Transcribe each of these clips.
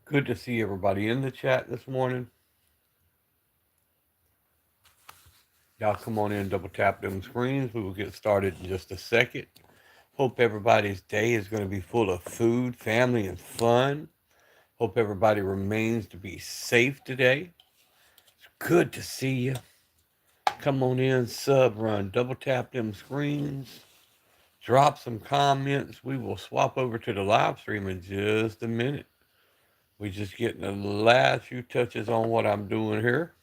Good to see everybody in the chat this morning. Y'all come on in, double tap them screens. We will get started in just a second. Hope everybody's day is going to be full of food, family, and fun. Hope everybody remains to be safe today. It's good to see you. Come on in, sub run, double tap them screens. Drop some comments. We will swap over to the live stream in just a minute. We just getting the last few touches on what I'm doing here.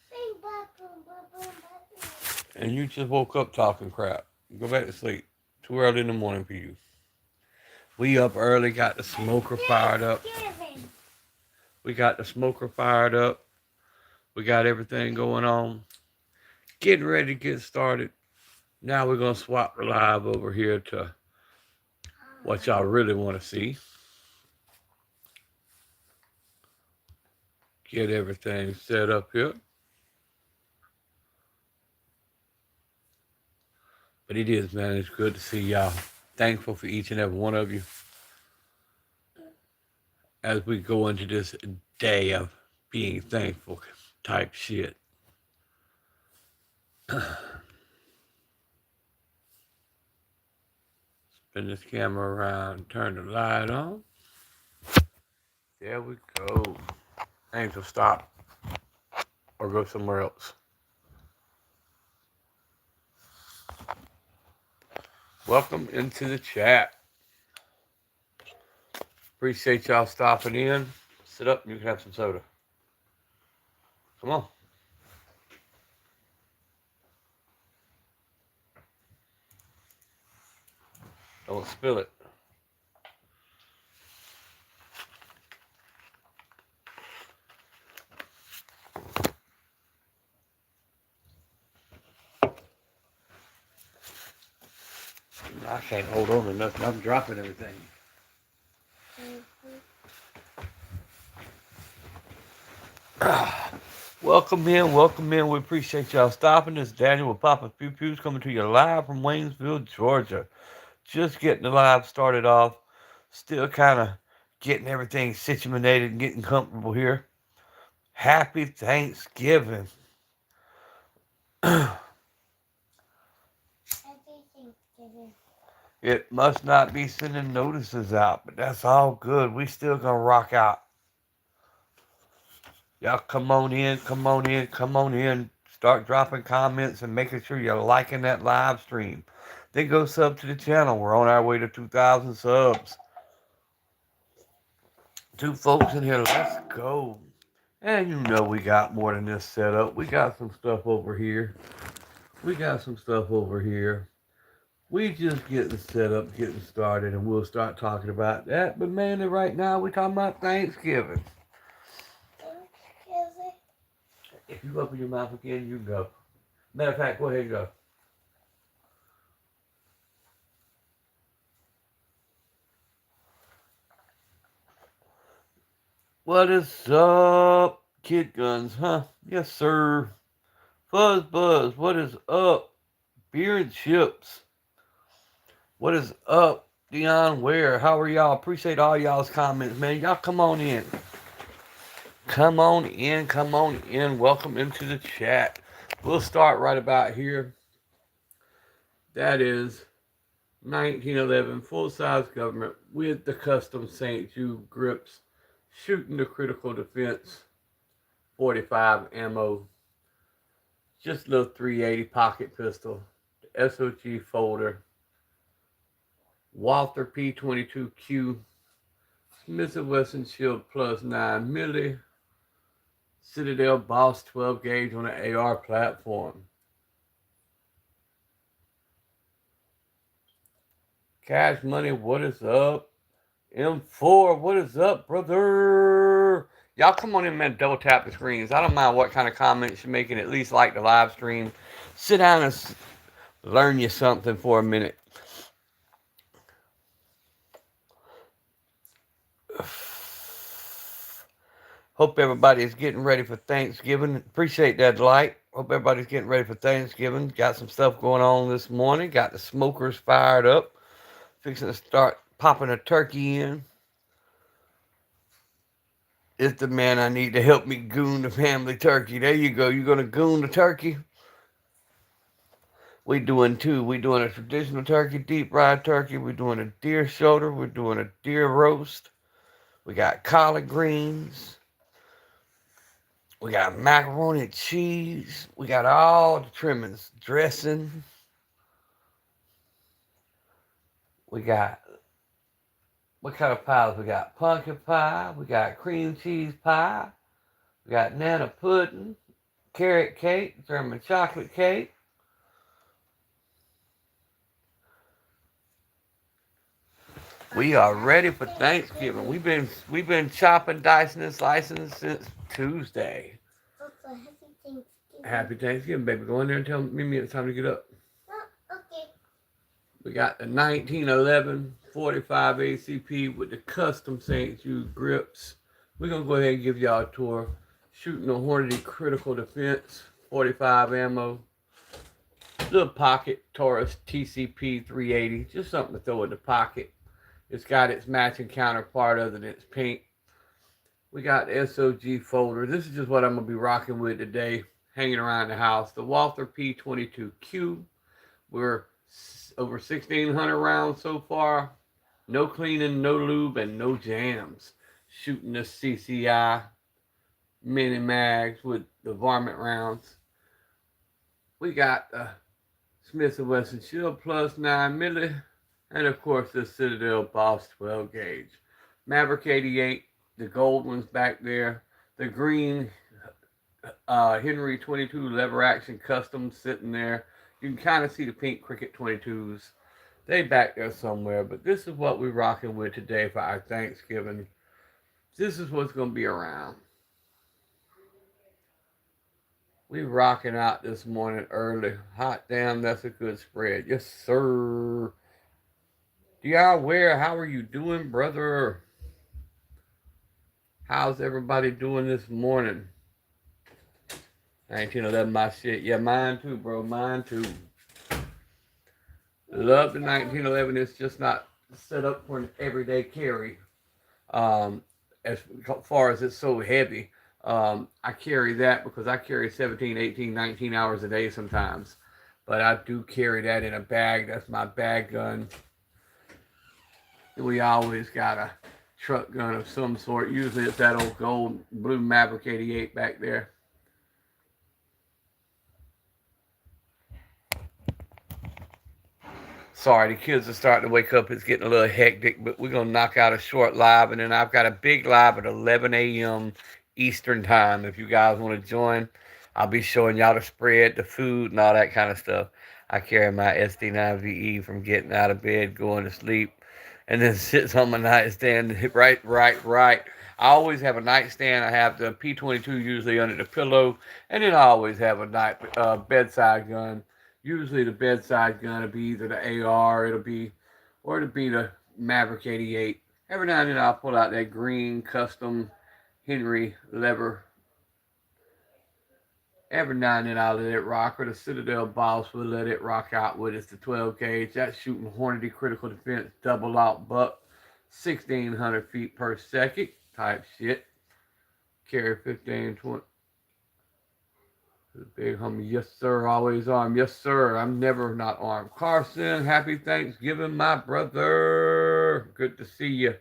And you just woke up talking crap. Go back to sleep. Too early in the morning for you. We up early, got the smoker fired up. We got the smoker fired up. We got everything going on. Getting ready to get started. Now we're going to swap live over here to what y'all really want to see. Get everything set up here. But it is, man. It's good to see y'all. Thankful for each and every one of you as we go into this day of being thankful type shit. Spin this camera around, turn the light on. There we go. Angel, stop or go somewhere else. Welcome into the chat. Appreciate y'all stopping in. Sit up and you can have some soda. Come on. Don't spill it. I can't hold on to nothing. I'm dropping everything. Welcome in, welcome in. We appreciate y'all stopping. This is Daniel with Papa Pew Pews coming to you live from Waynesville, Georgia. Just getting the live started off. Still kind of getting everything situated and getting comfortable here. Happy Thanksgiving. It must not be sending notices out, but that's all good. We still gonna rock out. Y'all come on in, come on in, come on in. Start dropping comments and making sure you're liking that live stream. Then go sub to the channel. We're on our way to 2,000 subs. 2 folks in here. Let's go. And you know we got more than this set up. We got some stuff over here. We got some stuff over here. We just getting set up, getting started, and we'll start talking about that. But mainly right now, we're talking about Thanksgiving. If you open your mouth again, you go. Matter of fact, go ahead and go. What is up, Kid Guns, huh? Yes, sir. Fuzz Buzz, what is up? Beer and Chips. What is up, Dion Ware? How are y'all? Appreciate all y'all's comments, man. Y'all come on in. Come on in, come on in. Welcome into the chat. We'll start right about here. That is 1911 full-size government with the custom St. Jude grips, shooting the critical defense 45 ammo, just a little 380 pocket pistol, the SOG folder, Walther P22Q, Smith&Wesson Shield Plus 9 milli, Citadel Boss 12 gauge on the AR platform. Cash Money, what is up? M4, what is up, brother? Y'all come on in, man. Double tap the screens. I don't mind what kind of comments you're making. At least like the live stream. Sit down and learn you something for a minute. Hope everybody's getting ready for Thanksgiving. Appreciate that light. Hope everybody's getting ready for Thanksgiving. Got some stuff going on this morning. Got the smokers fired up. Fixing to start popping a turkey in. It's the man I need to help me goon the family turkey. There you go. You gonna goon the turkey? We doing two. We doing a traditional turkey, deep fried turkey. We doing a deer shoulder. We're doing a deer roast. We got collard greens. We got macaroni and cheese. We got all the trimmings, dressing. We got, what kind of pies? We got pumpkin pie. We got cream cheese pie. We got nana pudding, carrot cake, German chocolate cake. We are ready for Thanksgiving. We've been chopping, dicing, and slicing since Tuesday. Also, happy Thanksgiving. Happy Thanksgiving, baby. Go in there and tell Mimi it's time to get up. Oh, okay. We got the 1911 45 ACP with the custom St. Jude grips. We're going to go ahead and give y'all a tour. Shooting a Hornady Critical Defense 45 ammo. Little pocket Taurus TCP 380. Just something to throw in the pocket. It's got its matching counterpart other than its pink. We got the SOG folder. This is just what I'm going to be rocking with today, hanging around the house. The Walther P22Q. We're over 1,600 rounds so far. No cleaning, no lube, and no jams. Shooting the CCI mini mags with the varmint rounds. We got the Smith&Wesson Shield Plus 9 milli. And of course the Citadel Boss 12 gauge. Maverick 88, the gold one's back there. The green Henry 22 lever action custom sitting there. You can kind of see the pink Cricket 22s. They back there somewhere, but this is what we're rocking with today for our Thanksgiving. This is what's going to be around. We rocking out this morning early. Hot damn, that's a good spread. Yes, sir. D.R. Ware, how are you doing, brother? How's everybody doing this morning? 1911, my shit. Yeah, mine too, bro. Mine too. Love the 1911. It's just not set up for an everyday carry. As far as it's so heavy. I carry that because I carry 17, 18, 19 hours a day sometimes. But I do carry that in a bag. That's my bag gun. We always got a truck gun of some sort. Usually it's that old gold blue Maverick 88 back there. Sorry, the kids are starting to wake up. It's getting a little hectic, but we're going to knock out a short live. And then I've got a big live at 11 a.m. Eastern time. If you guys want to join, I'll be showing y'all the spread, the food, and all that kind of stuff. I carry my SD9VE from getting out of bed, going to sleep, and then sits on my nightstand. Right. I always have a nightstand. I have the P22 usually under the pillow, and then I always have a bedside gun. Usually the bedside gun will be either the AR, or it'll be the Maverick 88. Every now and then I'll pull out that green custom Henry lever. Every now and then I'll let it rock, or the Citadel Boss will let it rock out with us, the 12 gauge. That's shooting Hornady Critical Defense double out buck, 1,600 feet per second type shit. Carry 15, 20. The big homie, yes sir, always armed. Yes sir, I'm never not armed. Carson, happy Thanksgiving, my brother. Good to see you.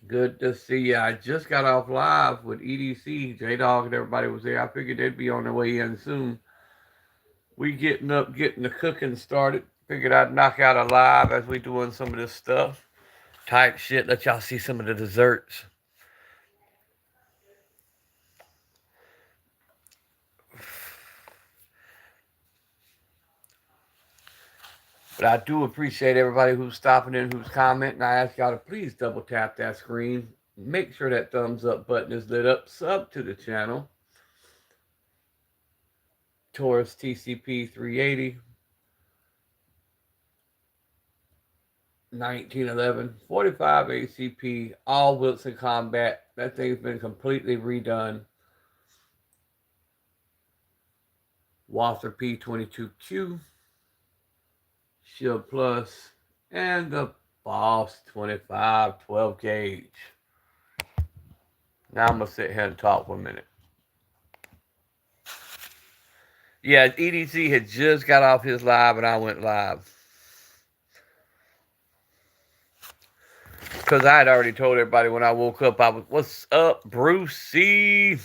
Good to see you. I just got off live with E.D.C. J-Dog and everybody was there. I figured they'd be on their way in soon. We getting the cooking started. Figured I'd knock out a live as we doing some of this stuff. Type shit. Let y'all see some of the desserts. But I do appreciate everybody who's stopping in, who's commenting. I ask y'all to please double tap that screen. Make sure that thumbs up button is lit up. Sub to the channel. Taurus TCP 380. 1911. 45 ACP. All Wilson Combat. That thing's been completely redone. Walther P22Q. Shield Plus, and the Boss 25 12 gauge. Now I'm going to sit here and talk for a minute. Yeah, E.D.C had just got off his live and I went live. Because I had already told everybody when I woke up, I was, what's up, Brucey?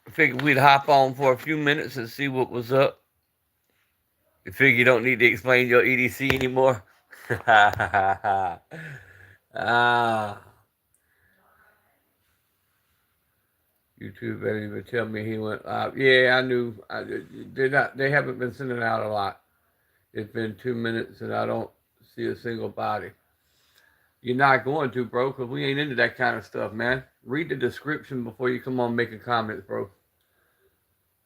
I figured we'd hop on for a few minutes and see what was up. You figure you don't need to explain your E.D.C anymore? Ah. YouTube didn't even tell me he went live. Yeah, I knew. They haven't been sending out a lot. It's been 2 minutes and I don't see a single body. You're not going to, bro, because we ain't into that kind of stuff, man. Read the description before you come on making comments, bro.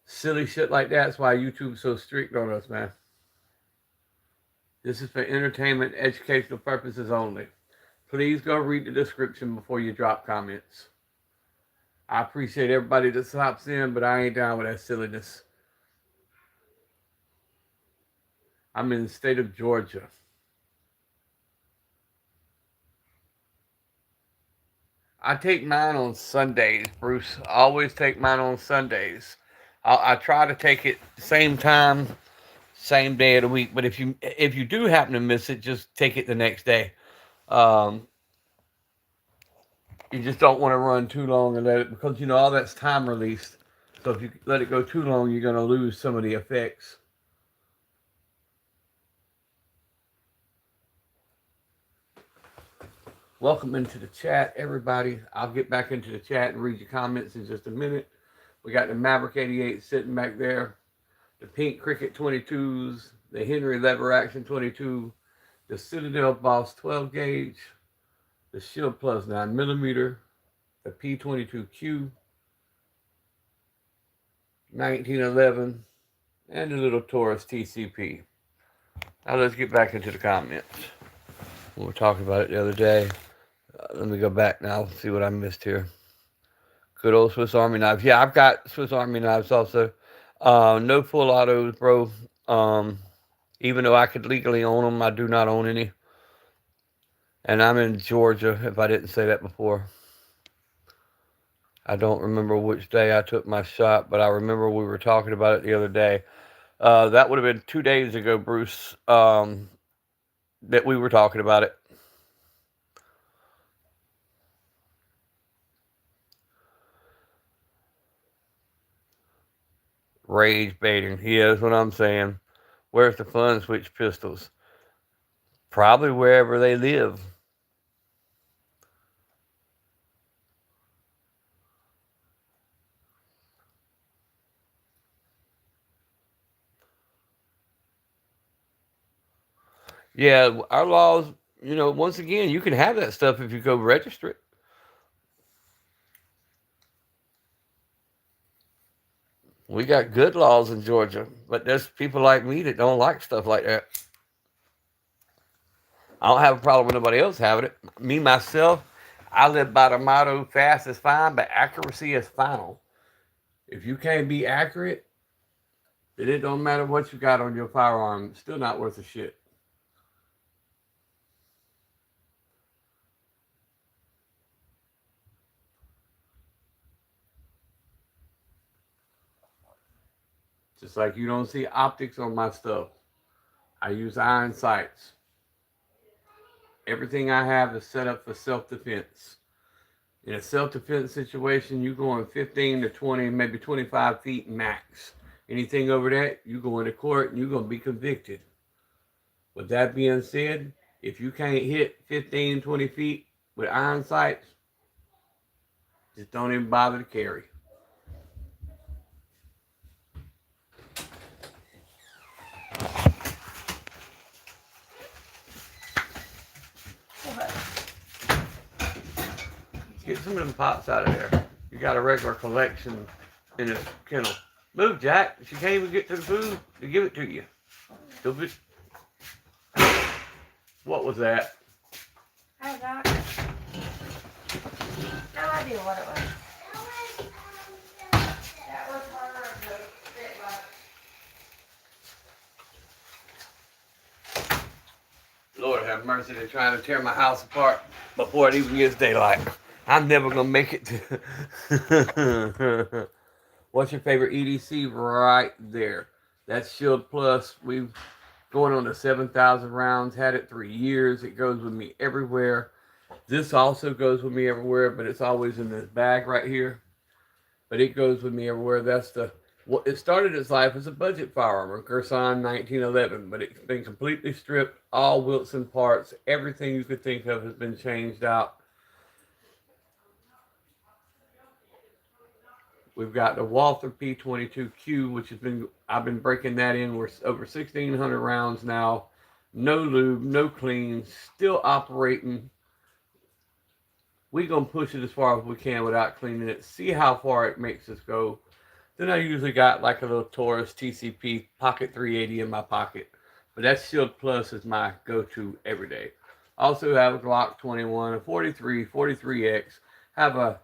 Silly shit like that's why YouTube's so strict on us, man. This is for entertainment, educational purposes only. Please go read the description before you drop comments. I appreciate everybody that stops in, but I ain't down with that silliness. I'm in the state of Georgia. I take mine on Sundays, Bruce. I always take mine on Sundays. I try to take it same time, same day of the week. But if you do happen to miss it, just take it the next day. You just don't want to run too long and let it, because all that's time released. So if you let it go too long, you're going to lose some of the effects. Welcome into the chat, everybody. I'll get back into the chat and read your comments in just a minute. We got the Maverick 88 sitting back there, the Pink Cricket 22s, the Henry Lever Action 22, the Citadel Boss 12 gauge, the Shield Plus 9mm, the P22Q, 1911, and the little Taurus TCP. Now let's get back into the comments. We were talking about it the other day. Let me go back now, see what I missed here. Good old Swiss Army knives. Yeah, I've got Swiss Army knives also. No full autos, bro. Even though I could legally own them, I do not own any. And I'm in Georgia, if I didn't say that before. I don't remember which day I took my shot, but I remember we were talking about it the other day. That would have been 2 days ago, Bruce, that we were talking about it. Rage baiting. Yeah, that's what I'm saying. Where's the fun switch pistols? Probably wherever they live. Yeah, our laws, once again, you can have that stuff if you go register it. We got good laws in Georgia, but there's people like me that don't like stuff like that. I don't have a problem with nobody else having it. Me, myself, I live by the motto, fast is fine, but accuracy is final. If you can't be accurate, then it don't matter what you got on your firearm. It's still not worth a shit. Just like you don't see optics on my stuff. I use iron sights. Everything I have is set up for self-defense. In a self-defense situation, you're going 15 to 20, maybe 25 feet max. Anything over that, you go into court and you're going to be convicted. With that being said, if you can't hit 15, 20 feet with iron sights, just don't even bother to carry. Get some of them pots out of there. You got a regular collection in this kennel. Move, Jack. She can't even get to the food to give it to you. Stupid. What was that? Hi, Doc. No idea what it was. That was part of the fit box. Lord have mercy, they're trying to tear my house apart before it even gets daylight. I'm never gonna make it to. What's your favorite EDC? Right there. That's Shield Plus. We've going on to 7,000 rounds. Had it 3 years. It goes with me everywhere. This also goes with me everywhere, but it's always in this bag right here. But it goes with me everywhere. That's the. Well, it started its life as a budget firearm, a Gerson 1911, but it's been completely stripped. All Wilson parts, everything you could think of has been changed out. We've got the Walther P22Q, which has been, I've been breaking that in. We're over 1,600 rounds now. No lube, no clean, still operating. We're going to push it as far as we can without cleaning it. See how far it makes us go. Then I usually got like a little Taurus TCP Pocket 380 in my pocket. But that Shield Plus is my go-to every day. Also have a Glock 21, a 43, 43X. Have a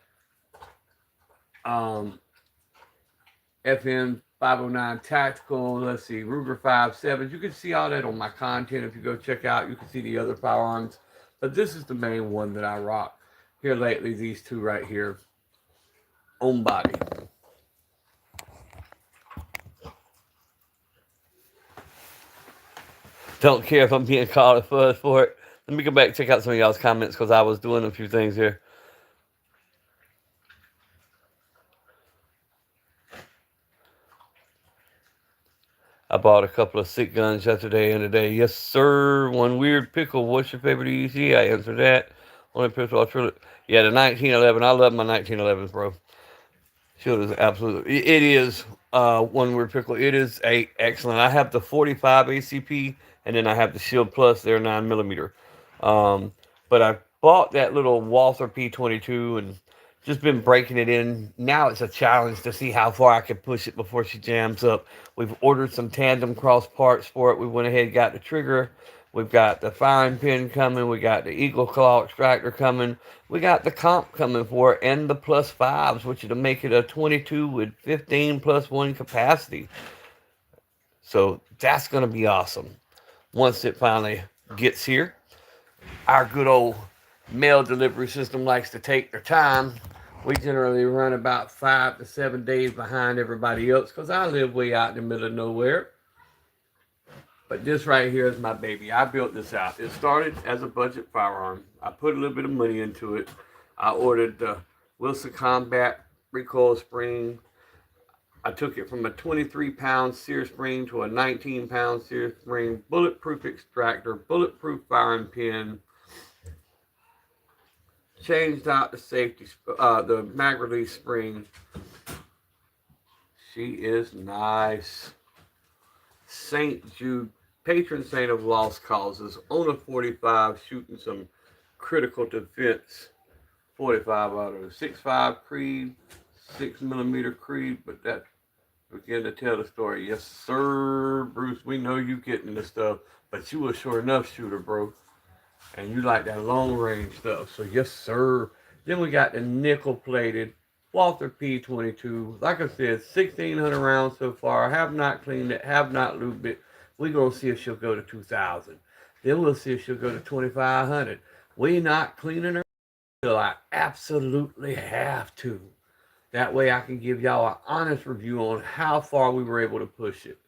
FN 509 Tactical. Let's see, Ruger 5.7. You can see all that on my content if you go check out. You can see the other firearms. But this is the main one that I rock. Here lately, these two right here. On body. Don't care if I'm being called a fuzz for it. Let me go back and check out some of y'all's comments because I was doing a few things here. I bought a couple of sick guns yesterday and today. Yes, sir. One weird pickle. What's your favorite EDC? I answered that. Only pistol I truly. Yeah, the 1911. I love my 1911s, bro. Shield is absolutely. It is one weird pickle. It is excellent. I have the 45 ACP and then I have the Shield Plus. They're 9mm. But I bought that little Walther P22 and just been breaking it in. Now it's a challenge to see how far I can push it before she jams up. We've ordered some tandem cross parts for it. We went ahead and got the trigger. We've got the firing pin coming. We got the Eagle Claw extractor coming. We got the comp coming for it and the plus 5s, which is to make it a 22 with 15 plus 1 capacity. So that's going to be awesome once it finally gets here. Our good old mail delivery system likes to take their time. We generally run about 5 to 7 days behind everybody else because I live way out in the middle of nowhere. But this right here is my baby. I built this out. It started as a budget firearm. I put a little bit of money into it. I ordered the Wilson Combat recoil spring. I took it from a 23-pound sear spring to a 19-pound sear spring, bulletproof extractor, bulletproof firing pin. Changed out the safety, the mag release spring. She is nice. St. Jude, patron saint of lost causes, on a 45, shooting some critical defense. 45 out of a 6.5 Creed, 6mm Creed, but that begin to tell the story. Yes, sir, Bruce. We know you getting this stuff, but you a sure enough shooter, bro. And you like that long range stuff. So yes, sir. Then we got the nickel plated Walther P22. Like I said, 1,600 rounds so far. Have not cleaned it, have not lubed it. We're going to see if she'll go to 2,000. Then we'll see if she'll go to 2,500. We not cleaning her until I absolutely have to. That way I can give y'all an honest review on how far we were able to push it.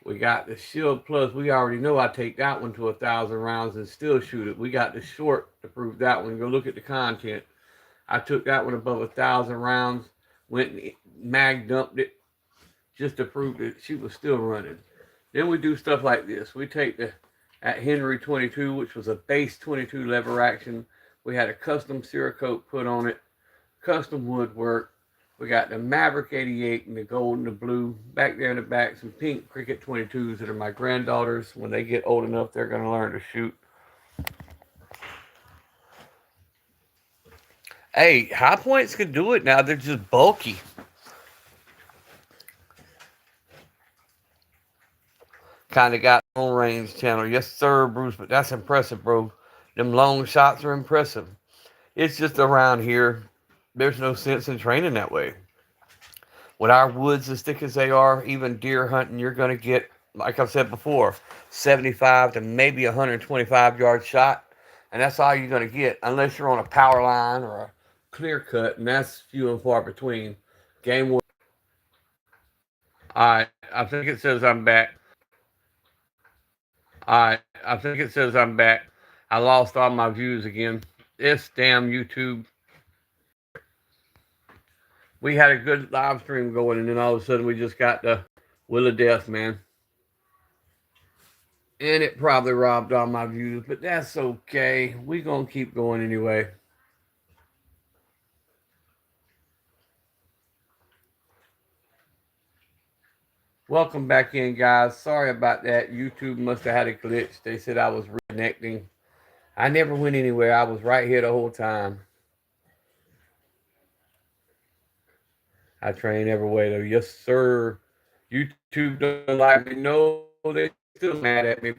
We got the Shield Plus. We already know I take that one to 1,000 rounds and still shoot it. We got the short to prove that one. Go look at the content. I took that one above 1,000 rounds, went and mag dumped it just to prove that she was still running. Then we do stuff like this. We take the at Henry 22, which was a base 22 lever action. We had a custom Cerakote put on it, custom woodwork. We got the Maverick 88 and the gold and the blue. Back there in the back, some pink Cricket 22s that are my granddaughters. When they get old enough, they're going to learn to shoot. Hey, HiPoints can do it now. They're just bulky. Kind of got long range channel. Yes, sir, Bruce, but that's impressive, bro. Them long shots are impressive. It's just around here, there's no sense in training that way. With our woods as thick as they are, even deer hunting, you're going to get like I said before, 75 to maybe 125-yard shot. And that's all you're going to get unless you're on a power line or a clear cut, and that's few and far between. Game one. Alright, I think it says I'm back. Alright, I think it says I'm back. I lost all my views again. This damn YouTube. We had a good live stream going, and then all of a sudden we just got the Wheel of Death, man. And it probably robbed all my views, but that's okay. We gonna keep going anyway. Welcome back in, guys. Sorry about that. YouTube must have had a glitch. They said I was reconnecting. I never went anywhere. I was right here the whole time. I train every way, though. Yes, sir. YouTube doesn't like me. No, they're still mad at me.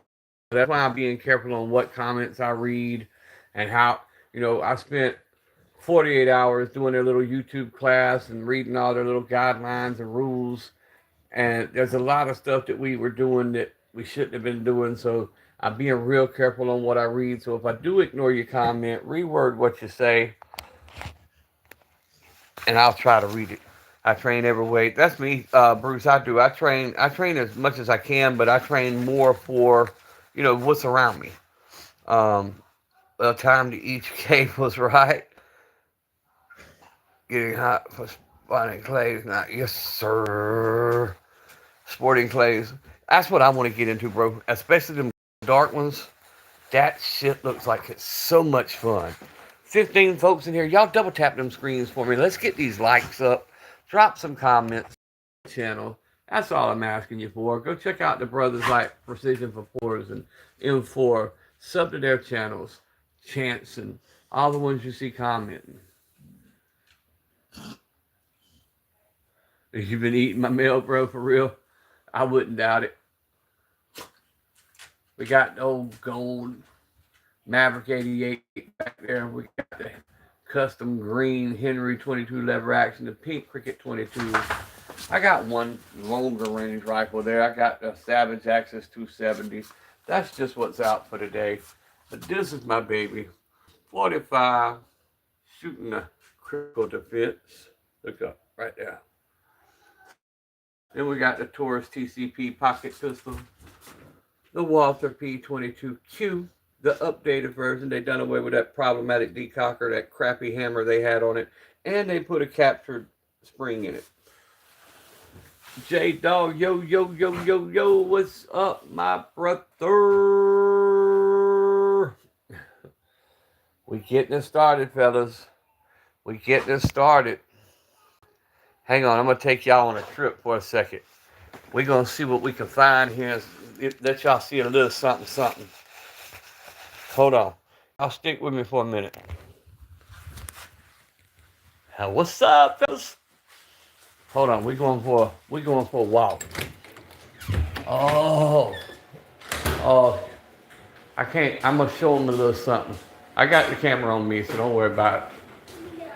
That's why I'm being careful on what comments I read and how, I spent 48 hours doing their little YouTube class and reading all their little guidelines and rules. And there's a lot of stuff that we were doing that we shouldn't have been doing. So I'm being real careful on what I read. So if I do ignore your comment, reword what you say, and I'll try to read it. I train every way. That's me, Bruce. I do. I train as much as I can, but I train more for, what's around me. The time to each cave was right. Getting hot for spotting clays. Not yes, sir. Sporting clays. That's what I want to get into, bro. Especially them dark ones. That shit looks like it's so much fun. 15 folks in here. Y'all double tap them screens for me. Let's get these likes up. Drop some comments on the channel. That's all I'm asking you for. Go check out the brothers like Precision for Fours and M4. Sub to their channels. Chance and all the ones you see commenting. You've been eating my meal, bro, for real? I wouldn't doubt it. We got the old gold Maverick 88 back there. We got the custom green Henry 22 lever action, the pink Cricket 22. I got one longer range rifle there. I got the Savage Axis 270. That's just what's out for today. But this is my baby. 45, shooting a critical defense. Look up, right there. Then we got the Taurus TCP pocket pistol. The Walther P22Q. The updated version. They done away with that problematic decocker, that crappy hammer they had on it. And they put a captured spring in it. J-Dog, yo, yo, yo, yo, yo, what's up, my brother? We getting it started, fellas. We getting it started. Hang on, I'm going to take y'all on a trip for a second. We're going to see what we can find here. Let y'all see a little something, something. Hold on. I'll stick with me for a minute. Now, what's up, fellas? Hold on, we're going for a walk. Oh, I can't. I'm gonna show them a little something. I got the camera on me, so don't worry about it.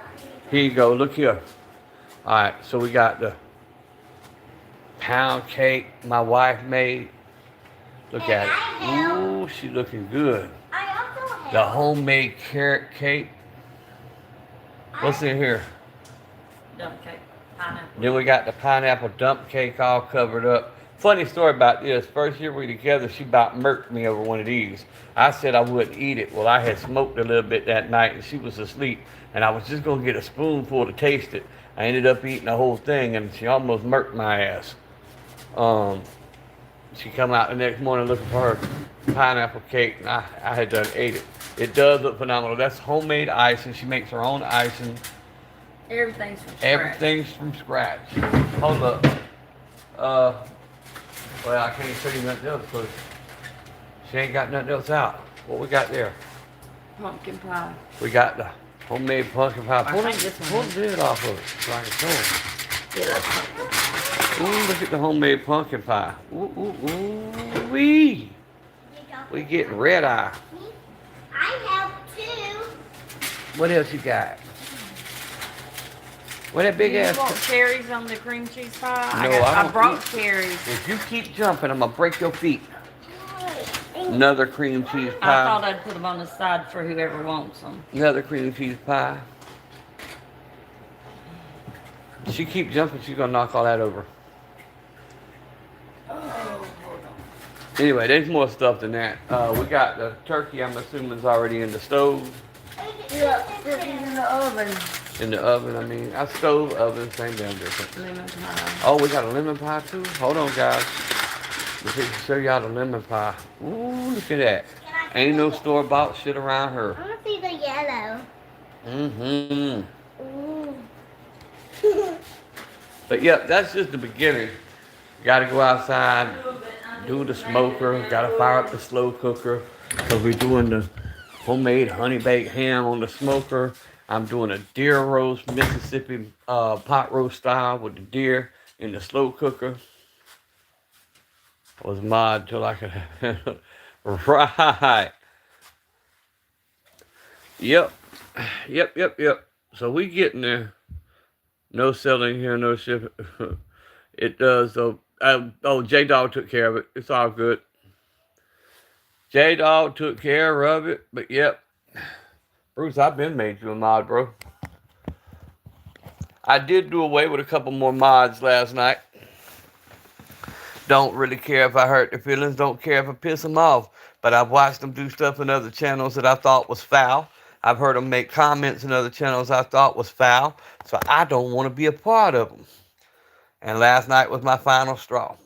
Here you go. Look here. All right, so we got the pound cake my wife made. Look at it. Ooh, she looking good. The homemade carrot cake. What's in here? Dump cake. Pineapple. Then we got the pineapple dump cake all covered up. Funny story about this. First year we were together, she about murked me over one of these. I said I wouldn't eat it. Well, I had smoked a little bit that night, and she was asleep. And I was just going to get a spoonful to taste it. I ended up eating the whole thing, and she almost murked my ass. She come out the next morning looking for her pineapple cake, and I had done ate it. It does look phenomenal. That's homemade icing. She makes her own icing. Everything's from scratch. Everything's from scratch. Hold up. Well, I can't show you nothing else because she ain't got nothing else out. What we got there? Pumpkin pie. We got the homemade pumpkin pie. I Pull think this one. the lid off of it so I can show them. Yeah, that's pumpkin pie. Ooh, look at the homemade pumpkin pie. Ooh, ooh, ooh, wee. We getting red eye. I have two. What else you got? Where that big You ass? want cherries on the cream cheese pie? No, I I don't brought eat- cherries. If you keep jumping, I'm gonna break your feet. Another cream cheese I thought pie. I'd put them on the side for whoever wants them. Another cream cheese pie. She keep jumping, she's gonna knock all that over. Anyway, there's more stuff than that. We got the turkey. I'm assuming is already in the stove. Yeah, turkey's in the oven. In the oven, I mean, our stove, oven, same damn difference. Lemon pie. Oh, we got a lemon pie too. Hold on, guys. Let me show y'all the lemon pie. Ooh, look at that. Ain't no store bought shit around her. I want to see the yellow. Mm-hmm. Ooh. But yep, that's just the beginning. Gotta go outside, do the smoker, gotta fire up the slow cooker. Cause we're doing the homemade honey baked ham on the smoker. I'm doing a deer roast, Mississippi pot roast style with the deer in the slow cooker. Was mod till I could. Right. Yep. Yep. So we getting there. No selling here, no shipping. It does though. J Dog took care of it. It's all good. J Dog took care of it. But yep. Bruce, I've been made you a mod, bro. I did do away with a couple more mods last night. Don't really care if I hurt their feelings. Don't care if I piss them off. But I've watched them do stuff in other channels that I thought was foul. I've heard them make comments in other channels I thought was foul. So I don't want to be a part of them. And last night was my final straw.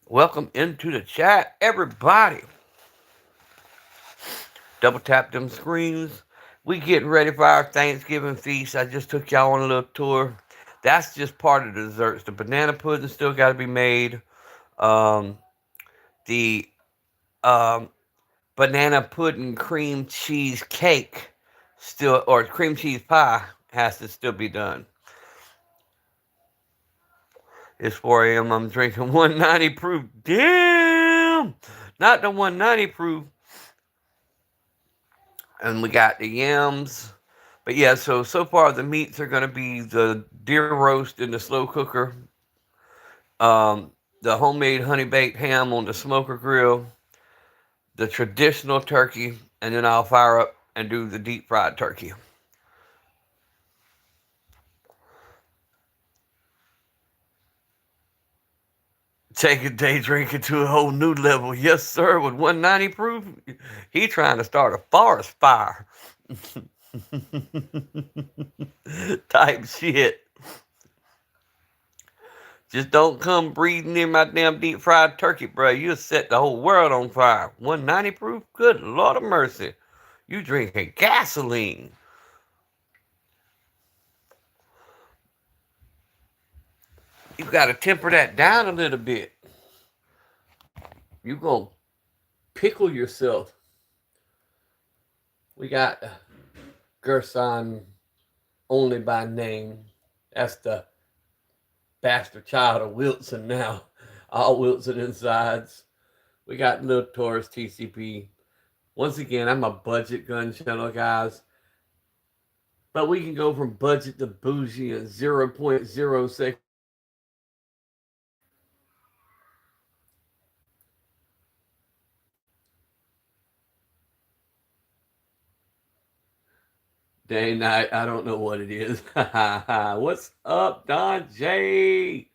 Welcome into the chat, everybody. Double tap them screens. We getting ready for our Thanksgiving feast. I just took y'all on a little tour. That's just part of the desserts. The banana pudding still got to be made. The banana pudding cream cheese cake still, or cream cheese pie has to still be done. It's 4 a.m. I'm drinking 190 proof. Damn! Not the 190 proof. And we got the yams. But yeah, so far the meats are going to be the deer roast in the slow cooker. The homemade honey baked ham on the smoker grill. The traditional turkey. And then I'll fire up and do the deep fried turkey. Taking day drinking to a whole new level. Yes, sir. With 190 proof, he trying to start a forest fire. Type shit. Just don't come breathing in my damn deep fried turkey, bro. You'll set the whole world on fire. 190 proof? Good Lord of mercy. You drinking gasoline. You got to temper that down a little bit. You going to pickle yourself. We got Gerson only by name. That's the bastard child of Wilson now. All Wilson insides. We got Little Taurus TCP. Once again, I'm a budget gun channel, guys. But we can go from budget to bougie in 0.0 seconds. Day night, I don't know what it is. What's up, Don J?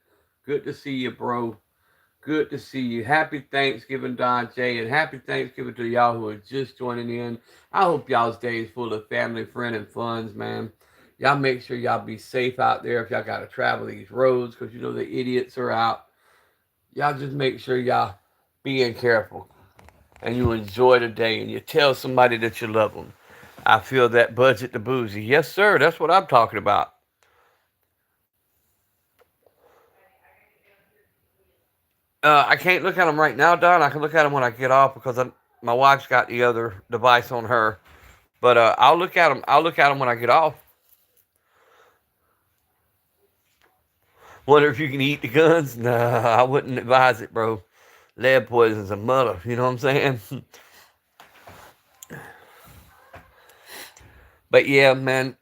Good to see you, bro. Good to see you. Happy Thanksgiving, Don J, and happy Thanksgiving to y'all who are just joining in. I hope y'all's day is full of family, friend, and funds, man. Y'all make sure y'all be safe out there if y'all got to travel these roads, because you know the idiots are out. Y'all just make sure y'all being careful, and you enjoy the day, and you tell somebody that you love them. I feel that budget to bougie. Yes, sir. That's what I'm talking about. I can't look at them right now, Don. I can look at them when I get off because my wife's got the other device on her. But I'll look at them. I'll look at them when I get off. Wonder if you can eat the guns? Nah, I wouldn't advise it, bro. Lead poison's a mother, you know what I'm saying? But yeah, man,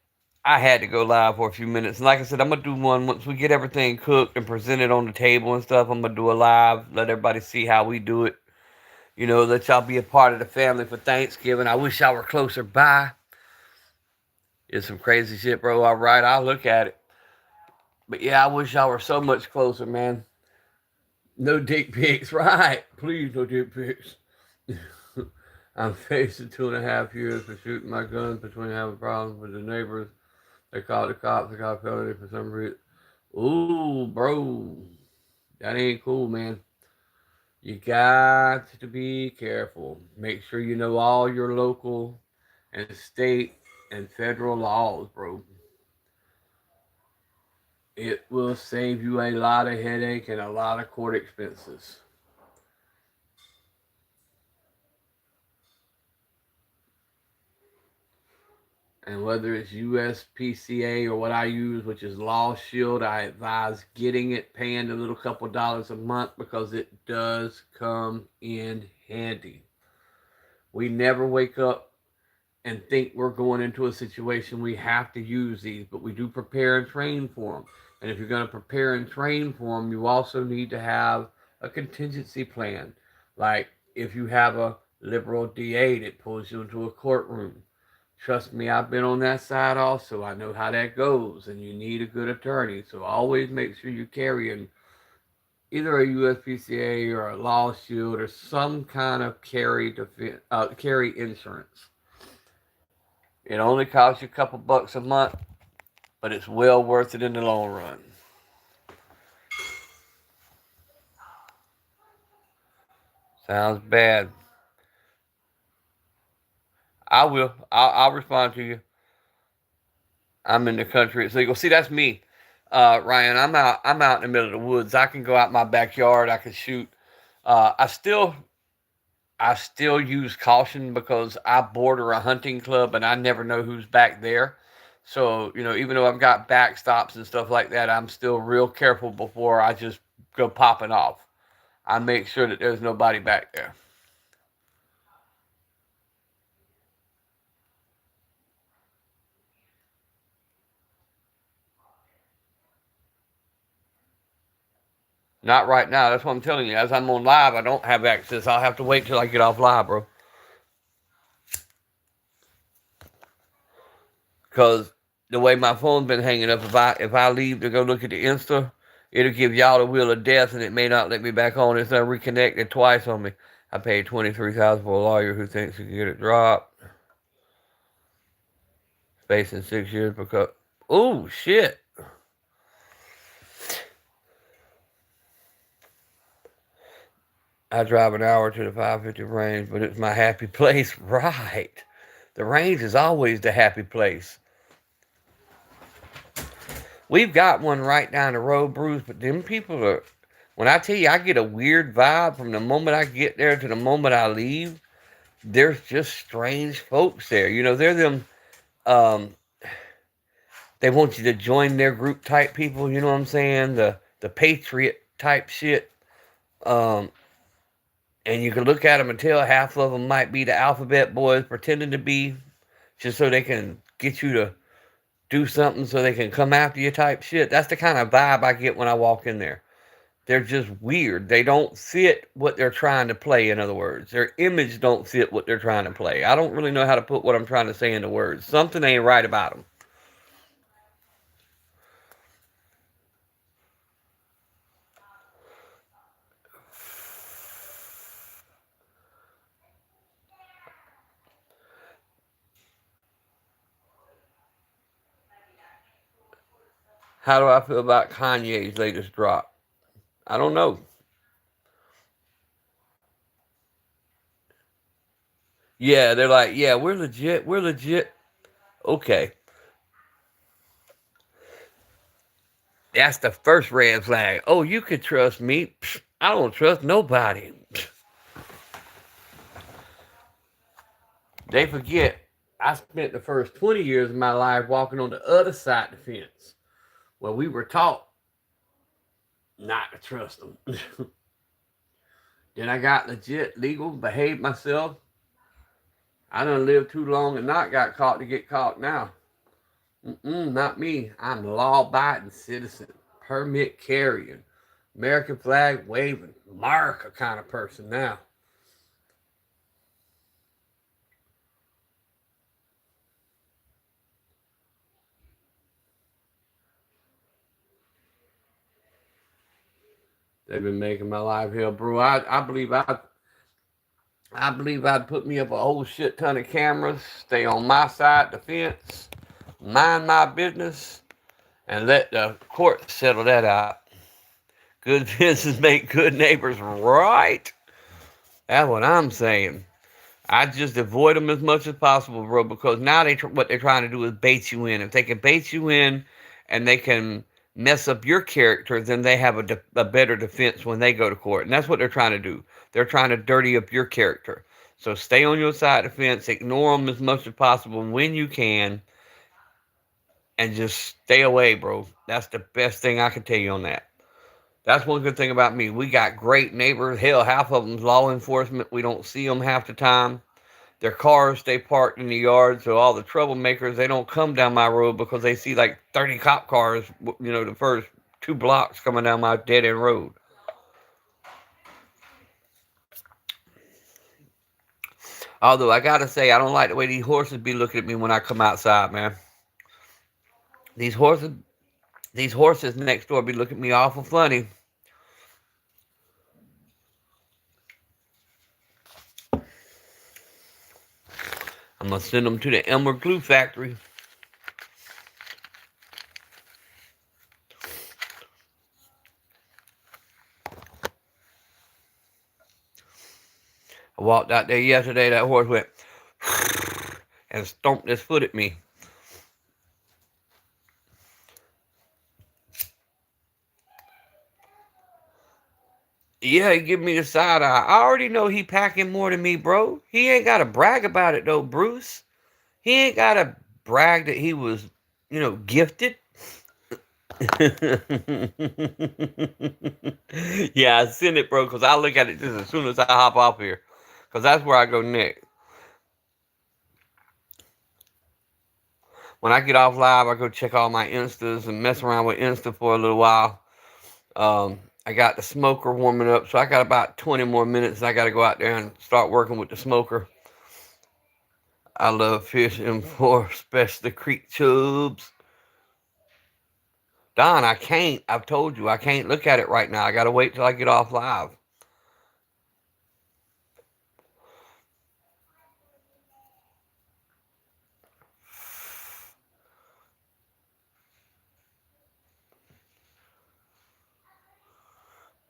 I had to go live for a few minutes. And like I said, I'm going to do one once we get everything cooked and presented on the table and stuff. I'm going to do a live, let everybody see how we do it. You know, let y'all be a part of the family for Thanksgiving. I wish y'all were closer by. It's some crazy shit, bro. All right, I'll look at it. But yeah, I wish y'all were so much closer, man. No dick pics, right? Please, no dick pics. I'm facing 2.5 years for shooting my guns between having problems with the neighbors. They called the cops. They got felony for some reason. Ooh, bro. That ain't cool, man. You got to be careful. Make sure you know all your local and state and federal laws, bro. It will save you a lot of headache and a lot of court expenses. And whether it's USPCA or what I use, which is Law Shield, I advise getting it, paying a little couple dollars a month because it does come in handy. We never wake up and think we're going into a situation we have to use these, but we do prepare and train for them. And if you're going to prepare and train for them, you also need to have a contingency plan. Like if you have a liberal DA that pulls you into a courtroom, trust me, I've been on that side also. I know how that goes, and you need a good attorney. So always make sure you're carrying either a USPCA or a Law Shield or some kind of carry insurance. It only costs you a couple bucks a month, but it's well worth it in the long run. Sounds bad. I will. I'll respond to you. I'm in the country. It's legal. See, that's me, Ryan. I'm out. I'm out in the middle of the woods. I can go out my backyard. I can shoot. I still use caution because I border a hunting club and I never know who's back there. So, you know, even though I've got backstops and stuff like that, I'm still real careful before I just go popping off. I make sure that there's nobody back there. Not right now. That's what I'm telling you. As I'm on live, I don't have access. I'll have to wait till I get off live, bro. Because the way my phone's been hanging up, if I leave to go look at the Insta, it'll give y'all the wheel of death, and it may not let me back on. It's not reconnected twice on me. I paid $23,000 for a lawyer who thinks he can get it dropped. Facing 6 years because. Oh shit! I drive an hour to the 550 range, but it's my happy place. Right. The range is always the happy place. We've got one right down the road, Bruce, but them people are. When I tell you, I get a weird vibe from the moment I get there to the moment I leave. There's just strange folks there. You know, they're them. Um, they want you to join their group type people. You know what I'm saying? The patriot type shit. Um, and you can look at them and tell half of them might be the alphabet boys pretending to be, just so they can get you to do something so they can come after you type shit. That's the kind of vibe I get when I walk in there. They're just weird. They don't fit what they're trying to play, in other words. Their image don't fit what they're trying to play. I don't really know how to put what I'm trying to say into words. Something ain't right about them. How do I feel about Kanye's latest drop? I don't know. Yeah, they're like, yeah, we're legit. We're legit. Okay. That's the first red flag. Oh, you can trust me. Psh, I don't trust nobody. Psh. They forget I spent the first 20 years of my life walking on the other side of the fence where we were taught not to trust them. Then I got legit, legal, behaved myself. I done lived too long and not got caught to get caught now. Not me. I'm a law-abiding citizen, permit carrying, American flag waving, America kind of person now. They've been making my life hell, bro. I believe I'd put me up a whole shit ton of cameras, stay on my side of the fence, mind my business, and let the court settle that out. Good fences make good neighbors, right? That's what I'm saying. I just avoid them as much as possible, bro, because now what they're trying to do is bait you in. If they can bait you in and they can mess up your character, then they have a better defense when they go to court. And that's what they're trying to do. They're trying to dirty up your character. So stay on your side of the fence, ignore them as much as possible when you can, and just stay away, bro. That's the best thing I can tell you on that. That's one good thing about me. We got great neighbors. Hell, half of them's law enforcement. We don't see them half the time. Their cars stay parked in the yard, so all the troublemakers, they don't come down my road because they see like 30 cop cars, the first 2 blocks coming down my dead-end road. Although, I gotta say, I don't like the way these horses be looking at me when I come outside, man. These horses next door be looking at me awful funny. I'm gonna send them to the Elmer Glue Factory. I walked out there yesterday, that horse went and stomped his foot at me. Yeah, he give me the side eye. I already know he packing more than me, bro. He ain't got to brag about it, though, Bruce. He ain't got to brag that he was, gifted. Yeah, I send it, bro, because I look at it just as soon as I hop off here. Because that's where I go next. When I get off live, I go check all my Instas and mess around with Insta for a little while. I got the smoker warming up, so I got about 20 more minutes, and I got to go out there and start working with the smoker. I love fishing for especially creek chubs. Don, I can't. I've told you, I can't look at it right now. I got to wait till I get off live.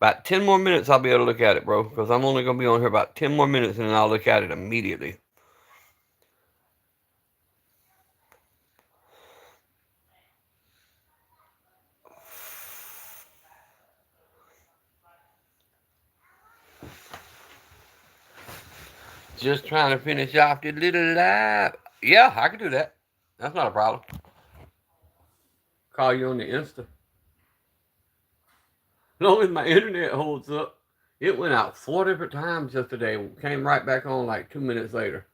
About 10 more minutes, I'll be able to look at it, bro, because I'm only going to be on here about 10 more minutes, and then I'll look at it immediately. Just trying to finish off this little live. Yeah, I can do that. That's not a problem. Call you on the Insta. As long as my internet holds up. It went out 4 different times yesterday. Came right back on like 2 minutes later.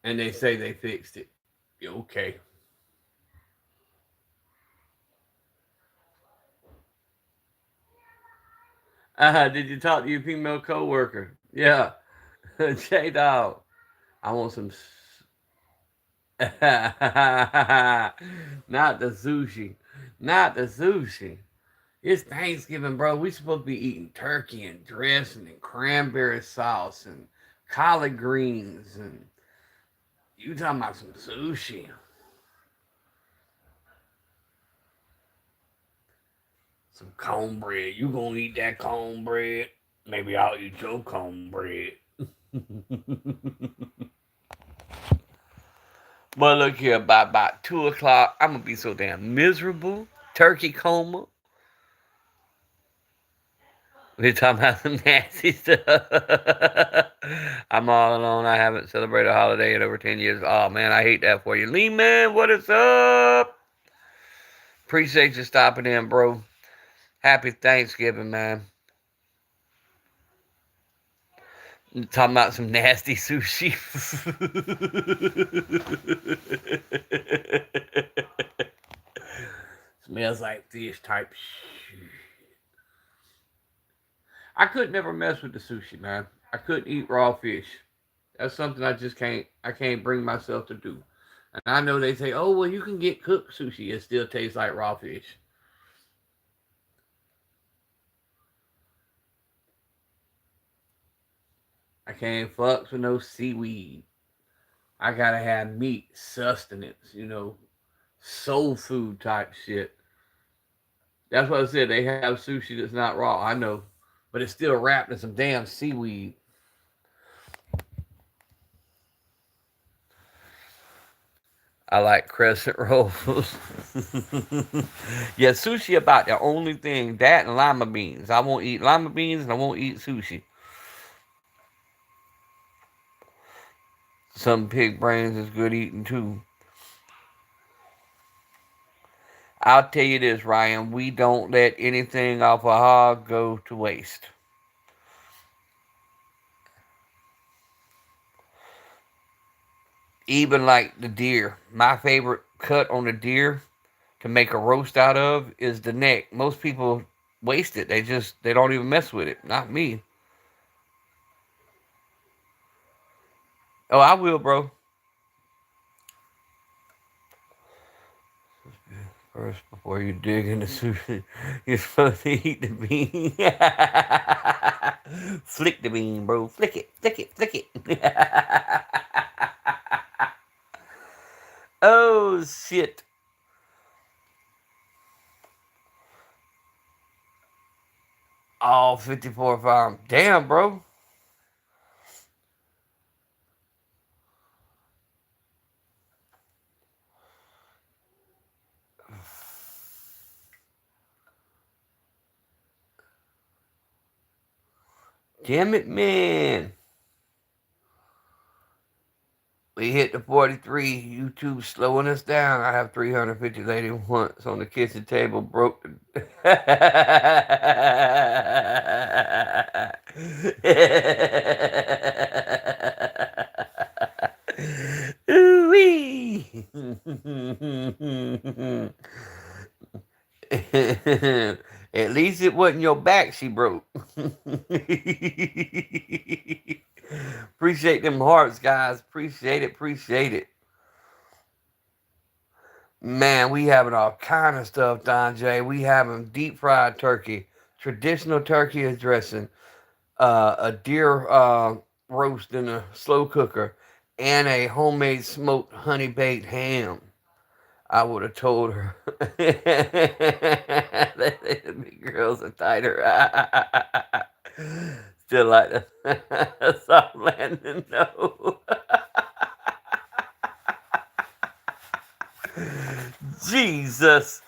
And they say they fixed it. Okay. Did you talk to your female co-worker? Yeah. J-Dog. I want some... Not the sushi. Not the sushi. It's Thanksgiving, bro. We supposed to be eating turkey and dressing and cranberry sauce and collard greens, and you talking about some sushi. Some cornbread. You gonna eat that cornbread? Maybe I'll eat your cornbread. But look here, by about 2 o'clock, I'm gonna be so damn miserable. Turkey coma. We're talking about some nasty stuff. I'm all alone. I haven't celebrated a holiday in over 10 years. Oh, man, I hate that for you. Lee, man, what is up? Appreciate you stopping in, bro. Happy Thanksgiving, man. I'm talking about some nasty sushi. Smells like fish type shit. I could never mess with the sushi, man. I couldn't eat raw fish. That's something I just can't. I can't bring myself to do. And I know they say, "Oh, well, you can get cooked sushi. It still tastes like raw fish." I can't fuck with no seaweed. I gotta have meat, sustenance, soul food type shit. That's what I said. They have sushi that's not raw. I know, but it's still wrapped in some damn seaweed. I like crescent rolls. Yeah, sushi about the only thing. That and lima beans. I won't eat lima beans and I won't eat sushi. Some pig brains is good eating too. I'll tell you this, Ryan. We don't let anything off a hog go to waste. Even like the deer. My favorite cut on the deer to make a roast out of is the neck. Most people waste it. They don't even mess with it. Not me. Oh, I will, bro. First, before you dig into sushi, you're supposed to eat the bean. Flick the bean, bro. Flick it, flick it, flick it. Oh, shit. All 54 firearms. Damn, bro. Damn it, man. We hit the 43. YouTube slowing us down. I have 350 lady once on the kitchen table. Broke the... Ooh-wee. At least it wasn't your back she broke. Appreciate them hearts, guys. Appreciate it. Appreciate it. Man, we having all kind of stuff, Don J. We having deep fried turkey, traditional turkey is dressing, a deer roast in a slow cooker, and a homemade smoked honey baked ham. I would have told her that the girls are tighter. Still like the soft landing, no. Jesus.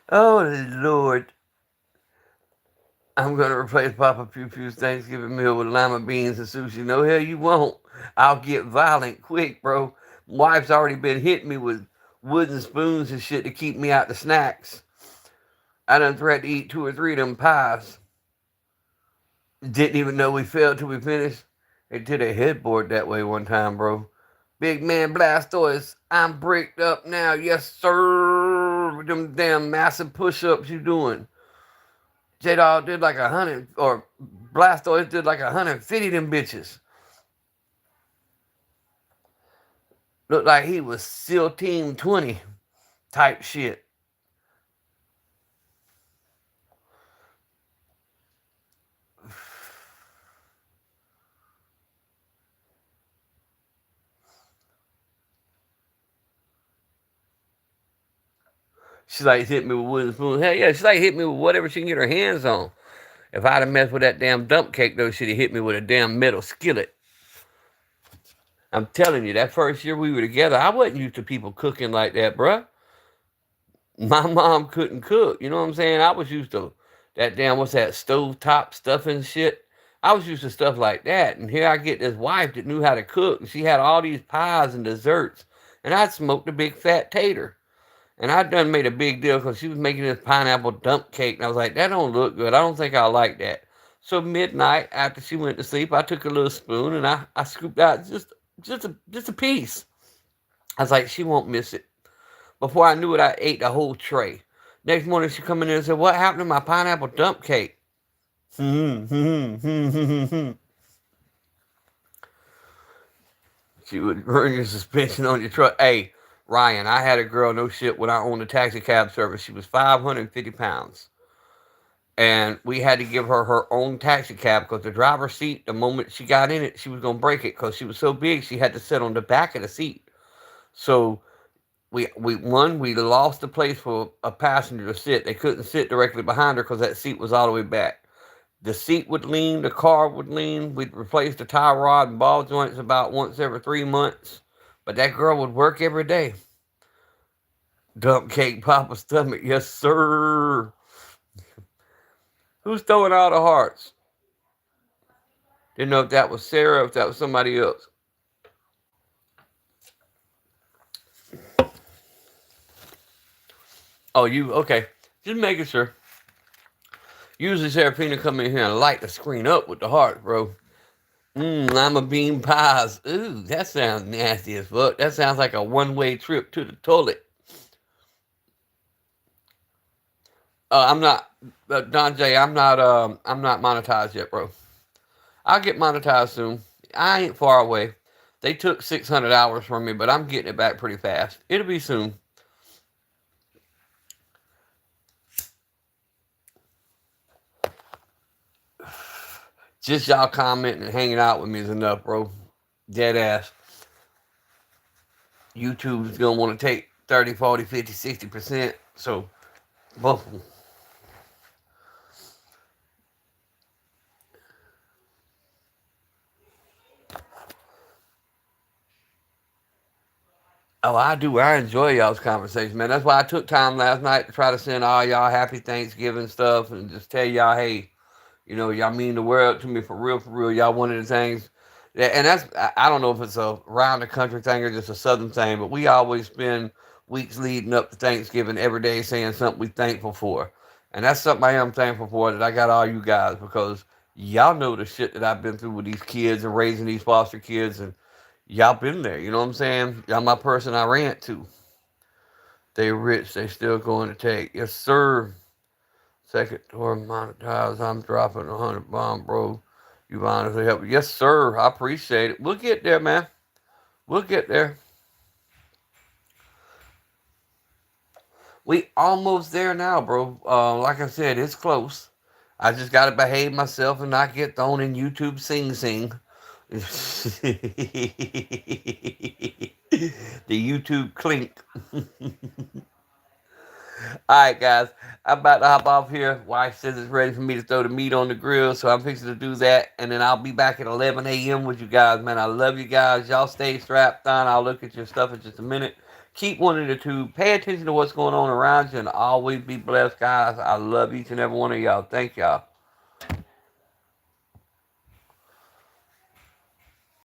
Oh, Lord. I'm going to replace Papa Pew Pew's Thanksgiving meal with lima beans and sushi. No, hell, you won't. I'll get violent quick, bro. Wife's already been hitting me with wooden spoons and shit to keep me out the snacks. I done threatened to eat 2 or 3 of them pies. Didn't even know we failed till we finished. They did a headboard that way one time, bro. Big man Blastoise, I'm bricked up now. Yes, sir. With them damn massive push-ups you doing. J-Dog did like 100, or Blastoise did like 150 them bitches. Looked like he was SEAL Team 20 type shit. She like hit me with wooden spoons. Hell yeah, she like hit me with whatever she can get her hands on. If I'd have messed with that damn dump cake though, she'd have hit me with a damn metal skillet. I'm telling you, that first year we were together, I wasn't used to people cooking like that, bruh. My mom couldn't cook. You know what I'm saying? I was used to that damn, what's that, stovetop stuffing shit. I was used to stuff like that. And here I get this wife that knew how to cook. And she had all these pies and desserts. and I'd smoked a big fat tater. And I done made a big deal because she was making this pineapple dump cake, and I was like, that don't look good. I don't think I'll like that. So midnight after she went to sleep, I took a little spoon and I scooped out just a piece. I was like, she won't miss it. Before I knew it, I ate the whole tray. Next morning, she come in there and said, what happened to my pineapple dump cake? She would burn your suspension on your truck. Hey, Ryan, I had a girl, no shit, when I owned a taxi cab service. She was 550 pounds. And we had to give her her own taxi cab because the driver's seat, the moment she got in it, she was going to break it because she was so big, she had to sit on the back of the seat. So we lost the place for a passenger to sit. They couldn't sit directly behind her because that seat was all the way back. The seat would lean, the car would lean. We'd replace the tie rod and ball joints about once every 3 months. But that girl would work every day. Dump cake, Papa stomach, yes sir. Who's throwing all the hearts? Didn't know if that was Sarah or if that was somebody else. Oh, you, okay. Just making sure. Usually Serafina come in here and light the screen up with the heart, bro. Lima bean pies. Ooh, that sounds nasty as fuck. That sounds like a one-way trip to the toilet. I'm not, Don J. I'm not monetized yet, bro. I'll get monetized soon. I ain't far away. They took 600 hours from me, but I'm getting it back pretty fast. It'll be soon. Just y'all commenting and hanging out with me is enough, bro. Dead ass. YouTube is going to want to take 30, 40, 50, 60%. So, both of them. Oh, I do. I enjoy y'all's conversation, man. That's why I took time last night to try to send all y'all happy Thanksgiving stuff and just tell y'all, hey, you know, y'all mean the world to me for real, for real. Y'all one of the things. And that's, I don't know if it's a round the country thing or just a southern thing, but we always spend weeks leading up to Thanksgiving every day saying something we thankful for. And that's something I am thankful for, that I got all you guys, because y'all know the shit that I've been through with these kids and raising these foster kids, and y'all been there. You know what I'm saying? Y'all my person I rant to. They rich, they still going to take. Yes, sir. Second tour monetized. I'm dropping 100 bomb, bro. You honestly help. Yes, sir. I appreciate it. We'll get there, man. We'll get there. We almost there now, bro. Like I said, it's close. I just got to behave myself and not get thrown in YouTube sing. The YouTube clink. Alright, guys. I'm about to hop off here. Wife says it's ready for me to throw the meat on the grill, so I'm fixing to do that. And then I'll be back at 11 a.m. with you guys, man. I love you guys. Y'all stay strapped on. I'll look at your stuff in just a minute. Keep one of the two. Pay attention to what's going on around you, and always be blessed, guys. I love each and every one of y'all. Thank y'all.